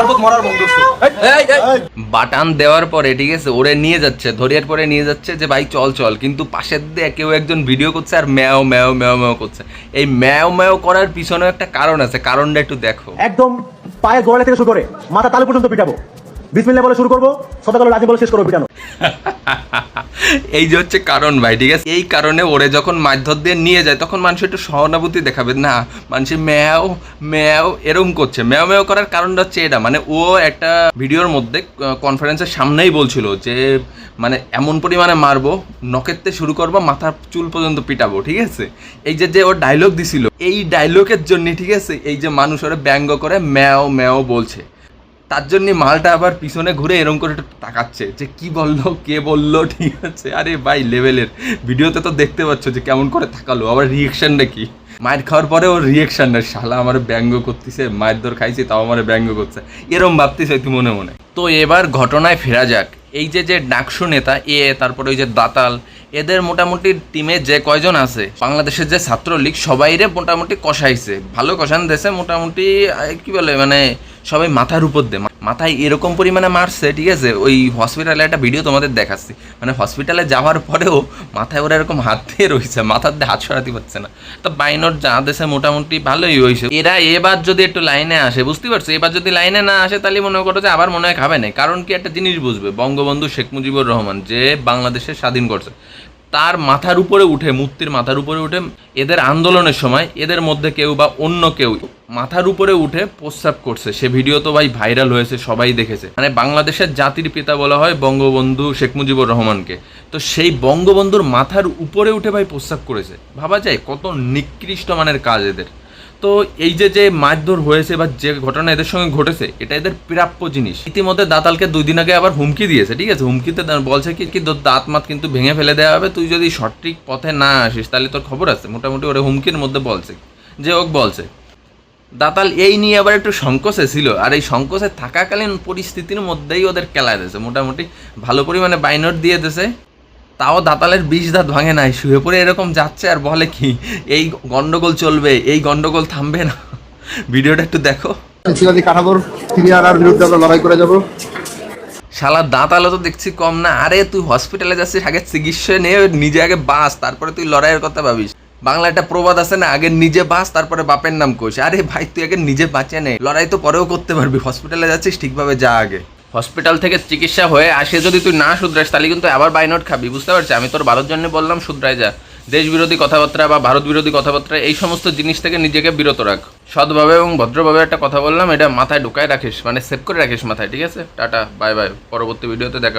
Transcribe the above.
মারবত মরার বন্ধুত্ব। বাটান দেওয়ার পরে ঠিক আছে ওরে নিয়ে যাচ্ছে, ধরিয়ার পরে নিয়ে যাচ্ছে যে ভাই চল চল, কিন্তু পাশের দিয়ে কেউ একজন ভিডিও করছে আর ম্যাও ম্যাও ম্যাও ম্যাও করছে। এই ম্যাও ম্যাও করার পিছনেও একটা কারণ আছে, কারণটা একটু দেখো। একদম পায়ের গোড়ালি থেকে শুরু করে মাথা তালু পর্যন্ত পিটাবো। বিসমিল্লাহ বলে শুরু করবো, সদাকাল রাজি বলে শেষ করবো পিটানো। এই যে হচ্ছে কারণ ভাই, ঠিক আছে। এই কারণে ওরে যখন মারধর দিয়ে নিয়ে যায় তখন মানুষ একটু সহানুভূতি দেখাবে না, মানুষ ম্যাও ম্যাও এরকম করছে। ম্যাও ম্যাও করার কারণটা হচ্ছে এটা, মানে ও একটা ভিডিওর মধ্যে কনফারেন্সের সামনেই বলছিল যে মানে এমন পরিমাণে মারবো, নখেরতে শুরু করবো মাথার চুল পর্যন্ত পিটাবো, ঠিক আছে। এই যে ওর ডায়লগ দিছিল, এই ডায়লগের জন্য ঠিক আছে এই যে মানুষ ওরা ব্যঙ্গ করে ম্যাও ম্যাও বলছে, তার জন্য মালটা আবার পিছনে ঘুরে এরকম করে একটু তাকাচ্ছে যে কি বললো কে বললো, ঠিক আছে। আরে ভাই লেভেলের ভিডিওতে তো দেখতে পাচ্ছ যে কেমন করে তাকালো, আবার রিয়েকশনটা কি, মায়ের খাওয়ার পরে ওর রিয়েকশনটা শালা আমার ব্যঙ্গ করতেছে, মায়ের দর খাইছি তাও আমার ব্যঙ্গ করছে, এরম ভাবতেছে তুই মনে মনে। তো এবার ঘটনায় ফেরা যাক। এই যে ডাকসু নেতা তারপরে ওই যে দাতাল, এদের মোটামুটি টিমে যে কয়জন আছে, বাংলাদেশের যে ছাত্রলীগ সবাইরে মোটামুটি কষাইছে, ভালো কষান দেশে মোটামুটি কি বলে মানে সবাই মাথার উপর দে মাথায় এরকম পরিমাণে মারছে, ঠিক আছে। ওই হসপিটালে একটা ভিডিও তোমাদের দেখাচ্ছি, মানে হসপিটালে যাওয়ার পরেও মাথায় ওরা এরকম হাত দিয়ে রয়েছে, মাথার দিয়ে হাত সরাতে পারছে না। তো বাইনর যা দেশে মোটামুটি ভালোই হয়েছে। এরা এবার যদি একটু লাইনে আসে, বুঝতে পারছো, এবার যদি লাইনে না আসে তাহলে মনে করো যে আবার মনে হয় খাবে না। কারণ কি একটা জিনিস বুঝবে, বঙ্গবন্ধু শেখ মুজিবুর রহমান যে বাংলাদেশে স্বাধীন করছে, তার মাথার উপরে উঠে, মূর্তির মাথার উপরে উঠে এদের আন্দোলনের সময় এদের মধ্যে কেউ বা অন্য কেউ মাথার উপরে উঠে প্রস্রাব করছে। সে ভিডিও তো ভাই ভাইরাল হয়েছে, সবাই দেখেছে। মানে বাংলাদেশের জাতির পিতা বলা হয় বঙ্গবন্ধু শেখ মুজিবুর রহমানকে, তো সেই বঙ্গবন্ধুর মাথার উপরে উঠে ভাই প্রস্রাব করেছে। ভাবা যায় কত নিকৃষ্ট মানের কাজ এদের। তো এই যে মারধর হয়েছে বা যে ঘটনা এদের সঙ্গে ঘটেছে, এটা এদের প্রাপ্য জিনিস। ইতিমধ্যে দাতালকে 2 দিন আগে আবার হুমকি দিয়েছে, ঠিক আছে। হুমকিতে বলছে কি দাঁত মাত কিন্তু ভেঙে ফেলে দেওয়া হবে, তুই যদি সঠিক পথে না আসিস তাহলে তোর খবর আছে। মোটামুটি ওরা হুমকির মধ্যে বলছে যে ওক বলছে। দাতাল এই নিয়ে আবার একটু সংকোচে ছিল, আর এই সংকোচে থাকাকালীন পরিস্থিতির মধ্যেই ওদের কেলায় দিয়েছে, মোটামুটি ভালো পরিমাণে বাইনট দিয়ে দিয়েছে। তাও দাতালের 20 দাঁত ভাঙে নাই, শুয়ে পড়ে এরকম যাচ্ছে আর বলে কি এই গন্ডগোল চলবে, এই গন্ডগোল থামবে না। ভিডিওটা একটু দেখো। লড়াই করে যাবো। শালা দাঁতালো তো দেখছি কম না। আরে তুই হসপিটালে যাচ্ছিস, আগে চিকিৎসা নিয়ে নিজে আগে বাঁচ, তারপরে তুই লড়াইয়ের কথা ভাবিস। বাংলা একটা প্রবাদ আছে না, আগে নিজে বাঁচ তারপরে বাপের নাম কইস। আরে ভাই তুই আগে নিজে বাঁচে নে, লড়াই তো পরেও করতে পারবি। হসপিটালে যাচ্ছিস ঠিকভাবে যা আগে। হসপিটাল থেকে চিকিৎসা হয়ে আসে যদি তুই না শুধরাস তাহলে কিন্তু আবার বাইনট খাবি, বুঝতে পারছিস। আমি তোর ভালোর জন্য বললাম শুধরাই যা। দেশ বিরোধী কথাবার্তা বা ভারত বিরোধী কথাবার্তা এই সমস্ত জিনিস থেকে নিজেকে বিরত রাখ। সৎভাবে এবং ভদ্রভাবে একটা কথা বললাম, এটা মাথায় ঢুকায় রাখিস, মানে সেভ করে রাখিস মাথায়, ঠিক আছে। টাটা বাই বাই, পরবর্তী ভিডিওতে দেখা।